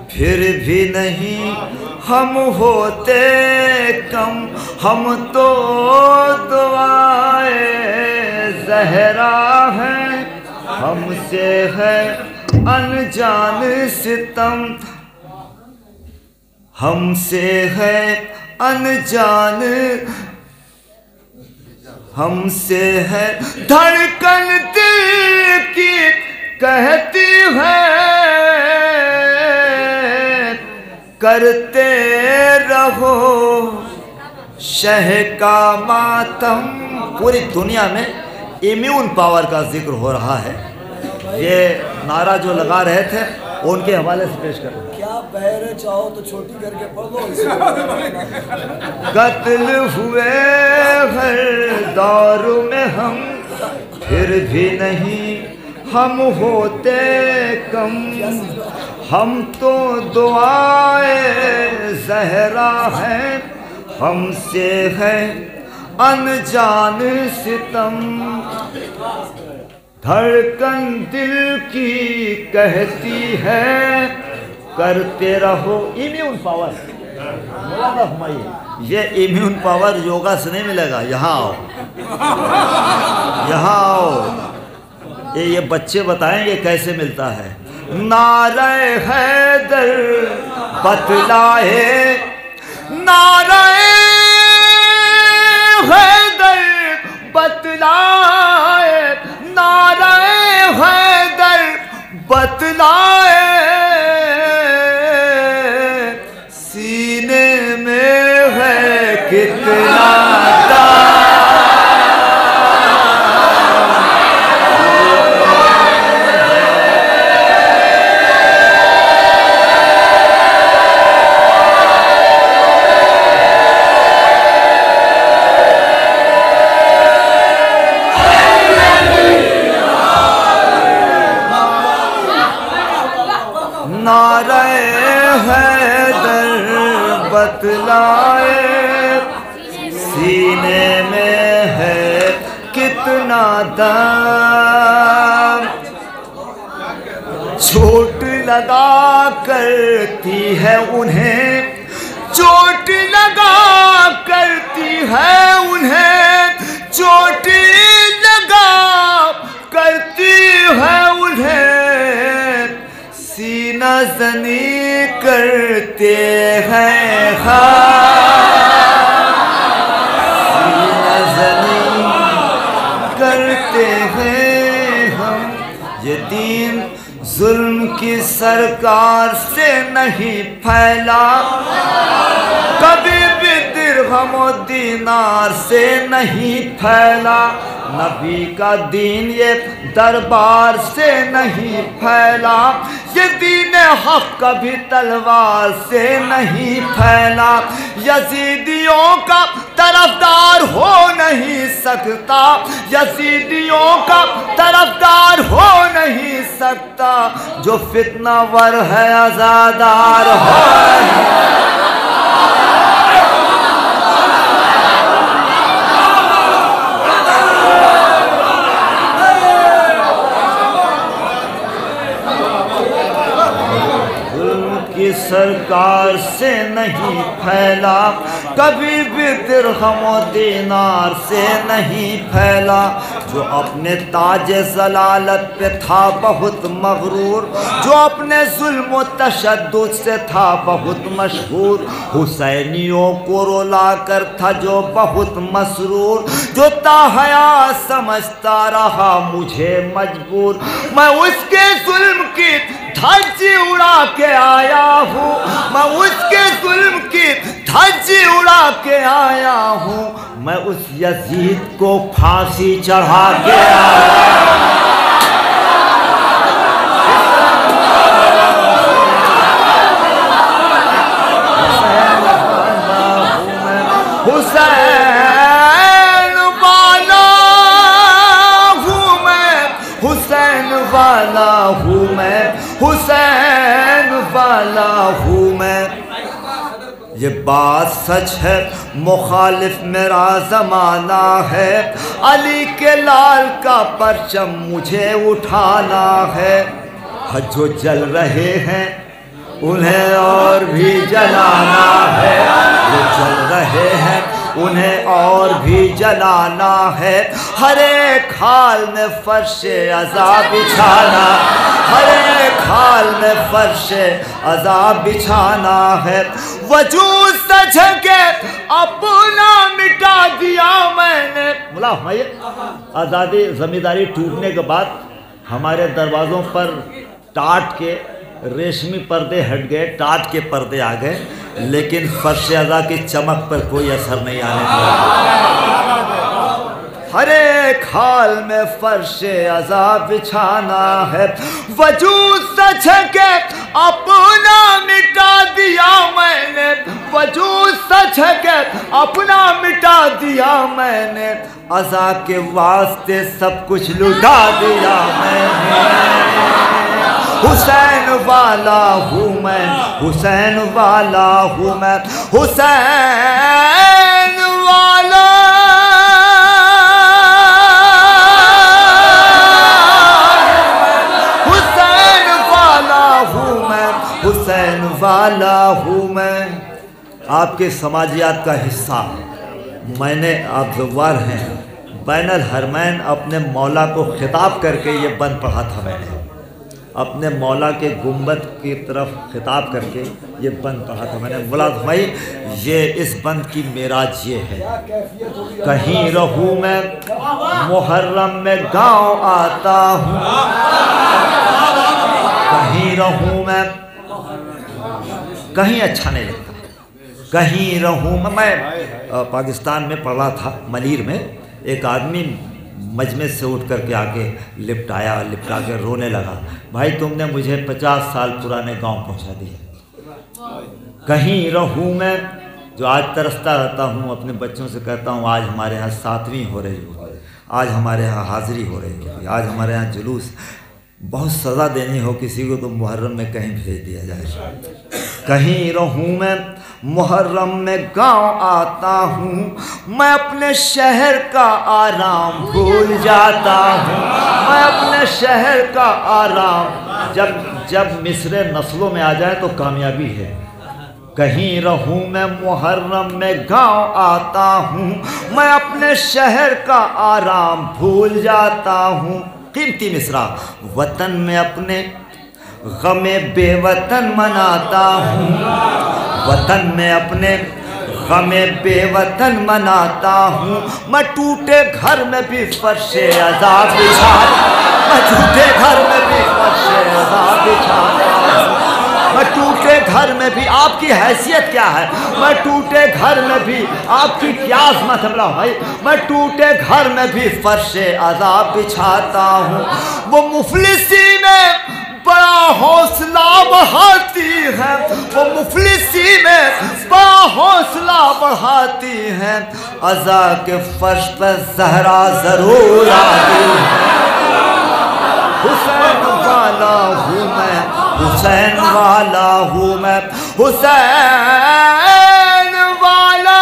फिर भी नहीं हम होते कम, हम तो दुआए ज़हरा हैं। हमसे है अनजान सितम, हमसे है अनजान, हमसे है धड़कन दिल की कहती है, करते रहो शह का मातम। पूरी दुनिया में इम्यून पावर का जिक्र हो रहा है। ये नारा जो लगा रहे थे उनके हवाले से पेश करो। क्या बहरे चाहो तो छोटी करके पढ़ लो। कत्ल हुए हर दौर में हम, फिर भी नहीं हम होते कम। हम तो दुआए ज़हरा हैं, हमसे है अनजान सितम। धड़कन दिल की कहती है, करते रहो। इम्यून पावर ये इम्यून पावर योगा से नहीं मिलेगा। यहाँ आओ, यहाँ आओ। ये बच्चे बताएंगे कैसे मिलता है। नारे हैदर बतलाए, नारे हैदर बतलाए, बतलाए सीने में है कितना दम, चोट लगा करती है उन्हें, चोट लगा करती है उन्हें, चोट लगा करती है उन्हें, सीना जनी करते हैं सीना जनी करते हैं हम। ये दीन जुल्म की सरकार से नहीं फैला, कभी भी दिरहम और दीनार से नहीं फैला, नबी का दीन ये दरबार से नहीं फैला, ये दीन हक कभी तलवार से नहीं फैला, यजीदियों का तरफदार हो नहीं सकता, यजीदियों का तरफदार हो नहीं सकता, जो फितनावर है आजादार हो। सरकार से नहीं फैला, कभी भी दिरहम और दीनार से नहीं फैला, जो अपने ताज जलालत पे था बहुत मगरूर, जो अपने जुल्म और तशद्दुद से था बहुत मशहूर, हुसैनियों को रुला कर था जो बहुत मसरूर, जो ताहया समझता रहा मुझे मजबूर, मैं उसके जुल्म की धज्जी उड़ा के आया हूँ, मैं उसके जुल्म की धज्जी उड़ा के आया हूँ, मैं उस यजीद को फांसी चढ़ा के आया हुसैन वाला हूँ मैं, हुसैन वाला हूँ मैं, हुसैन वाला हूँ मैं। ये बात सच है, मुखालिफ मेरा ज़माना है, अली के लाल का परचम मुझे उठाना है, जो जल रहे हैं उन्हें और भी जलाना है, जो जल रहे हैं उन्हें और भी जलाना है, हर एक हाल में फर्शे अज़ाब बिछाना, हर एक हाल में फर्शे अज़ाब बिछाना है, वजूद सच के अपना मिटा दिया मैंने। बोला हमारे आज़ादी ज़मींदारी टूटने के बाद हमारे दरवाज़ों पर टाट के रेशमी पर्दे हट गए, टाट के पर्दे आ गए, लेकिन फर्श अज़ा की चमक पर कोई असर नहीं आने लगा। हर एक हाल में फर्श अज़ा बिछाना है, वजूद सच के अपना मिटा दिया मैंने, वजूद सच के अपना मिटा दिया मैंने, अज़ा के वास्ते सब कुछ लुटा दिया मैंने। हुसैन वाला हूँ मैं, हुसैन वाला हूँ मैं, हुसैन वाला हुसैन वाला हूँ मैं। आपके समाजियात का हिस्सा मैंने, आप ज़ुव्वार हैं, बैनुल हरमैन अपने मौला को खिताब करके ये बंद पढ़ा था मैंने, अपने मौला के गुंबद की तरफ खिताब करके ये बंद पढ़ा था मैंने। बोला भाई ये इस बंद की मेराज ये है, कहीं रहूँ मैं मुहर्रम में गाँव आता हूँ, कहीं रहूँ मैं, कहीं अच्छा नहीं लगता, कहीं रहूँ मैं पाकिस्तान में पढ़ा था मलीर में, एक आदमी मजमे से उठ कर के आके लिपटाया, लिपटा के रोने लगा, भाई तुमने मुझे 50 साल पुराने गांव पहुंचा दिया। कहीं रहूँ मैं, जो आज तरसता रहता हूँ, अपने बच्चों से कहता हूँ आज हमारे यहाँ 7वीं हो रही होगी, आज हमारे यहाँ हाज़िरी हो रही होगी, आज हमारे यहाँ जुलूस, बहुत सज़ा देनी हो किसी को तो मुहर्रम में कहीं भेज दिया जाए। कहीं रहूँ मैं, मुहर्रम में गांव आता हूँ, मैं अपने शहर का आराम भूल जाता हूँ, मैं अपने शहर का आराम, जब मिसरे नस्लों में आ जाए तो कामयाबी है। कहीं रहूँ मैं, मुहर्रम में गांव आता हूँ, मैं अपने शहर का आराम भूल जाता हूँ। कीमती मिसरा, वतन में अपने गमे बेवतन मनाता हूँ, वतन में अपने गमे बेवतन मनाता हूँ, मैं टूटे घर में भी फर्शे अज़ाब बिछाता, मैं टूटे घर में भी फर्शे अज़ाब बिछाता हूँ, मैं टूटे घर में भी, आपकी हैसियत क्या है, मैं टूटे घर में भी, आपकी क्या अज़मत है भाई, मैं टूटे घर में भी फर्शे अज़ाब बिछाता हूँ। वो मुफलिसी में बड़ा हौसला बढ़ाती है, वो मुफलिसी में बड़ा हौसला बढ़ाती है, अज़ा के फर्श पर ज़हरा ज़रूर आती है। हुसैन वाला हूँ मैं, हुसैन वाला हूँ मैं, हुसैन वाला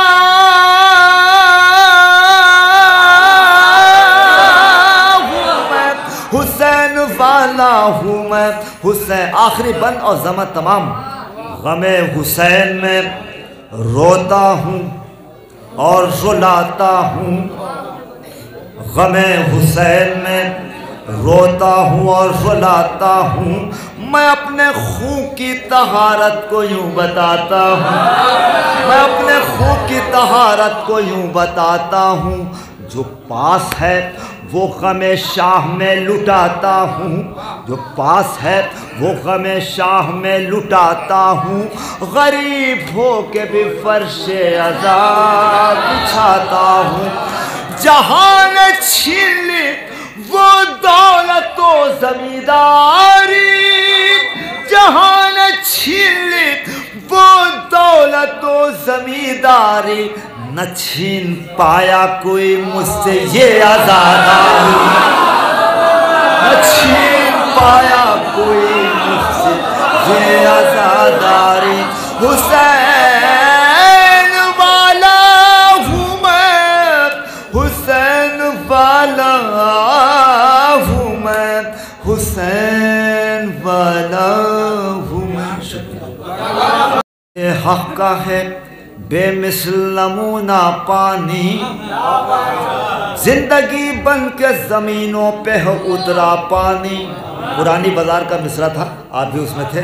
हूँ मैं, हुसैन वाला हूँ मैं, हुसैन। आखिरी बंद और ज़मा तमाम। गमे हुसैन में रोता हूँ और रुलाता हूँ, गमे हुसैन में रोता हूँ और रुलाता हूँ, मैं अपने खून की तहारत को यूँ बताता हूँ, मैं अपने खून की तहारत को यूँ बताता हूँ, जो पास है वो गमे शाह में लुटाता हूँ, जो पास है वो गमे शाह में लुटाता हूँ, गरीब हो के भी फर्शे अज़ाब बिछाता हूँ। जहान छीन ली वो दौलत व ज़मींदारी, जहान छीन ली वो दौलत व ज़मींदारी, न छीन पाया कोई मुझसे ये आज़ादारी, न छीन पाया कोई मुझसे ये आज़ादारी। हुसैन वाला हूँ मैं, हुसैन वाला हूँ मैं, हुसैन वाला हूँ मैं। शुक्रिया। हक़ का है बेमिसल नमूना पानी, जिंदगी बन के ज़मीनों पे हो उतरा पानी। पुरानी बाजार का मिसरा था, आप भी उसमें थे।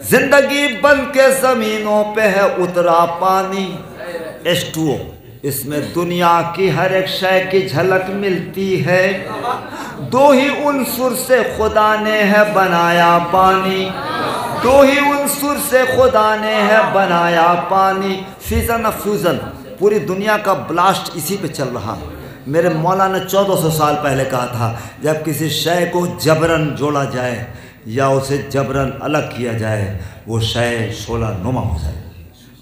जिंदगी बन के ज़मीनों पे है उतरा पानी। H2O, इसमें दुनिया की हर एक शय की झलक मिलती है। दो ही उनसुर से खुदा ने है बनाया पानी, दो ही उनसुर से खुदा ने है बनाया पानी। फ्यूज़न ऑफ फ्यूज़न, पूरी दुनिया का ब्लास्ट इसी पे चल रहा। मेरे मौला ने 1400 साल पहले कहा था, जब किसी शय को जबरन जोड़ा जाए या उसे जबरन अलग किया जाए, वो शय शोला नुमा हो जाए।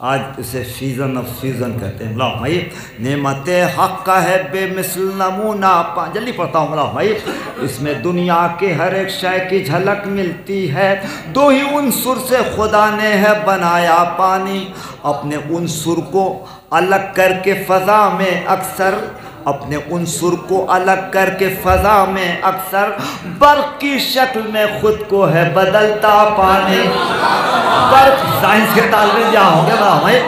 आज इसे फ्यूज़न ऑफ फ्यूज़न कहते हैं। ला भाई, नेमत हक़ का है बेमिसल नमूना पानी। जल्दी पढ़ता हूँ ला भाई। इसमें दुनिया के हर एक शय की झलक मिलती है। दो ही उनसुर से खुदा ने है बनाया पानी। अपने उनसुर को अलग करके फ़ज़ा में अक्सर, अपने उनसुर को अलग करके फ़ज़ा में अक्सर, बर्क़ की शक्ल में ख़ुद को है बदलता पानी। बर्क़, साइंस के तालिब जहाँ होंगे बड़ा भाई,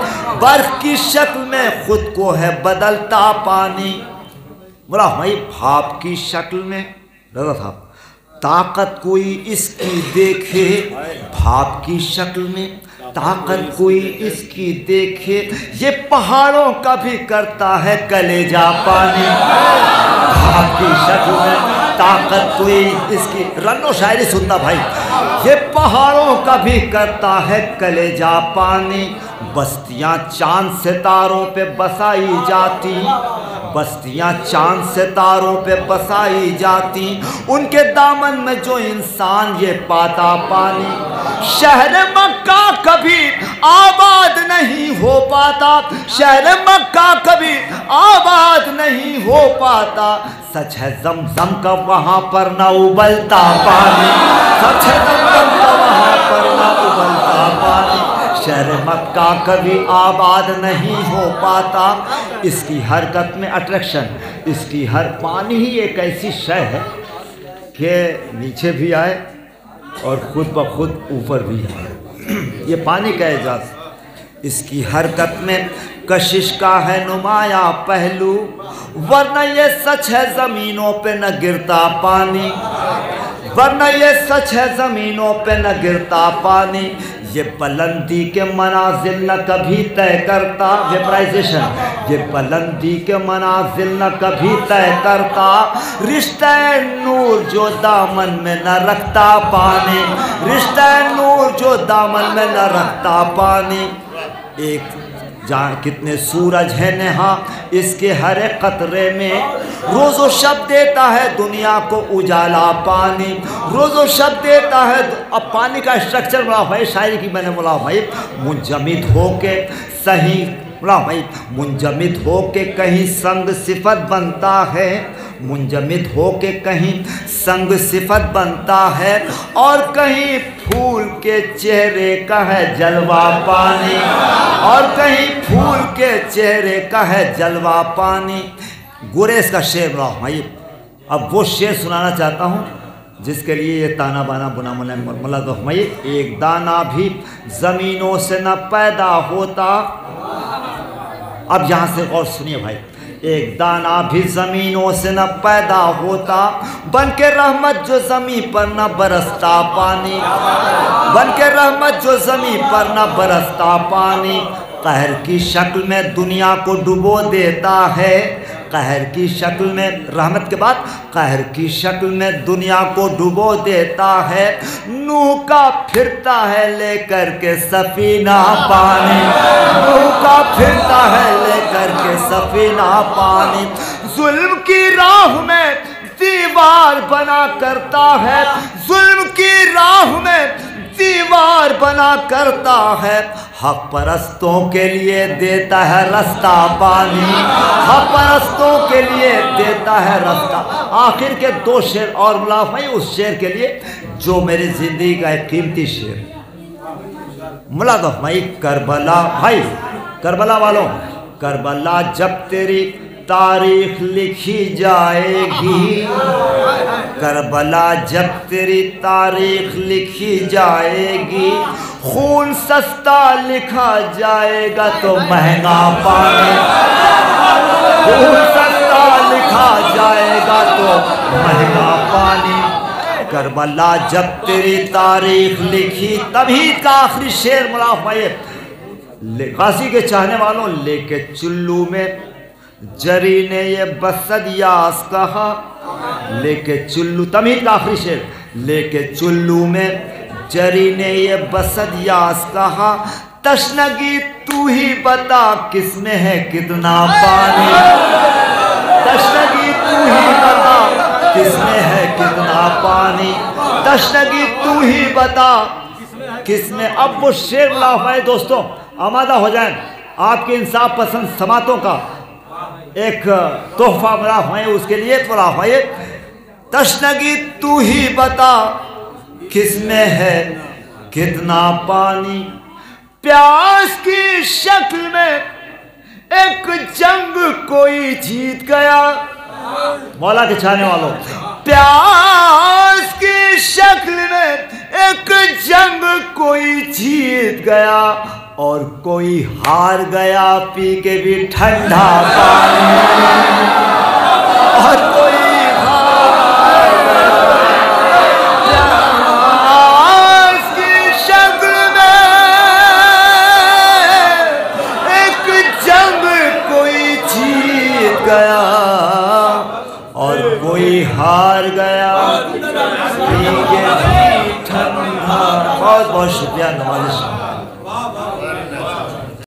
बर्क़ की शक्ल में ख़ुद को है बदलता पानी। बड़ा भाई, भाप की शक्ल में रज़ा साहब, ताकत कोई इसकी देखे, भाप की शक्ल में ताकत कोई इसकी देखे, ये पहाड़ों का भी करता है कलेजा पानी। भाप की शक्ल में ताकत कोई इसकी, रन्नो शायरी सुनता भाई, ये पहाड़ों का भी करता है कलेजा पानी। बस्तियां चांद सितारों पे बसाई जाती, बस्तियां चांद सितारों पे बसाई जाती, उनके दामन में जो इंसान ये पाता पानी। शहर मक्का कभी आबाद नहीं हो पाता, शहर मक्का कभी आबाद नहीं हो पाता। सच है ज़मज़म का वहाँ पर ना उबलता पानी, सच है ज़मज़म का वहाँ पर ना उबलता पानी। शहर मक्का कभी आबाद नहीं हो पाता। इसकी हरकत में अट्रैक्शन, इसकी हर पानी ही एक ऐसी शय है कि नीचे भी आए और खुद ब खुद ऊपर भी आए। ये पानी का एजाज। इसकी हरकत में कशिश का है नुमाया पहलू, वरना ये सच है ज़मीनों पे न गिरता पानी, वरना ये सच है ज़मीनों पे न गिरता पानी। ये बुलंदी के मनाजिल न कभी तय करता, वेपराइजेशन, ये बुलंदी के मनाजिल न कभी तय करता। रिश्ता नूर जो दामन में न रखता पानी, रिश्ता नूर जो दामन में न रखता पानी। एक जहाँ कितने सूरज है नेहा इसके हर एक कतरे में, रोज़ो शब देता है दुनिया को उजाला पानी, रोज़ो शब देता है। अब पानी का स्ट्रक्चर बोला भाई, शायरी की मैंने बोला भाई, मुंजमिद हो के सही बोला भाई, मुंजमिद हो के कहीं संग सिफत बनता है, मुंजमिद हो के कहीं संग सिफत बनता है, और कहीं फूल के चेहरे का है जलवा पानी, और कहीं फूल के चेहरे का है जलवा पानी। गुरेज का शेर बोला भाई। अब वो शेर सुनाना चाहता हूँ जिसके लिए ये ताना बाना बुना मुला तो भाई। एक दाना भी ज़मीनों से न पैदा होता। अब यहाँ से और सुनिए भाई, एक दाना भी ज़मीनों से न पैदा होता, बन के रहमत जो ज़मीन पर न बरसता पानी, बन के रहमत जो ज़मीन पर न बरसता पानी। कहर की शक्ल में दुनिया को डुबो देता है, कहर की शक्ल में, रहमत के बाद कहर की शक्ल में दुनिया को डुबो देता है। नूह का फिरता है लेकर के सफीना पानी, नूह का फिरता है लेकर के सफीना पानी। जुल्म की राह में दीवार बना करता है, जुल्म की राह में दीवार बना करता है। हक परस्तों के लिए देता है रास्ता पानी, हक परस्तों के लिए देता है रास्ता। आखिर के दो शेर और बोला भाई, उस शेर के लिए जो मेरी जिंदगी का एक कीमती शेर मुला दो भाई। करबला भाई, करबला वालों, करबला जब तेरी तारीख लिखी जाएगी, करबला जब तेरी तारीख लिखी जाएगी, खून सस्ता लिखा जाएगा तो महंगा पानी, खून सस्ता लिखा जाएगा तो महंगा पानी। करबला जब तेरी तारीख लिखी, तभी का आखिरी शेर मुला भाई। गाजी के चाहने वालों, लेके चुल्लू में जरी ने ये बसदियास कहा, लेके चुल्लू, तमीज का आखिरी शेर, लेके चुल्लू में जरी ने ये बसदियास कहा। तशनगी तू ही बता किसमें है कितना पानी, तशनगी तू ही बता किसमें है कितना पानी, तशनगी तू ही बता किसमें। अब वो शेर लाओ है दोस्तों, आमादा हो जाए आपके इंसाफ पसंद समातों का एक तोहफा बड़ा हुए, उसके लिए बड़ा हुए। तशनगी तू ही बता किसमें है कितना पानी, प्यास की शक्ल में एक जंग कोई जीत गया। मौला के चाहने वालों, प्यास की शक्ल में एक जंग कोई जीत गया, और कोई हार गया पी के भी ठंडा पानी, और कोई हार गया प्यास की शक्ल में एक जंग कोई जीत गया, और कोई हार गया पी के भी ठंडा। बहुत बहुत शुक्रिया नवाज़िश।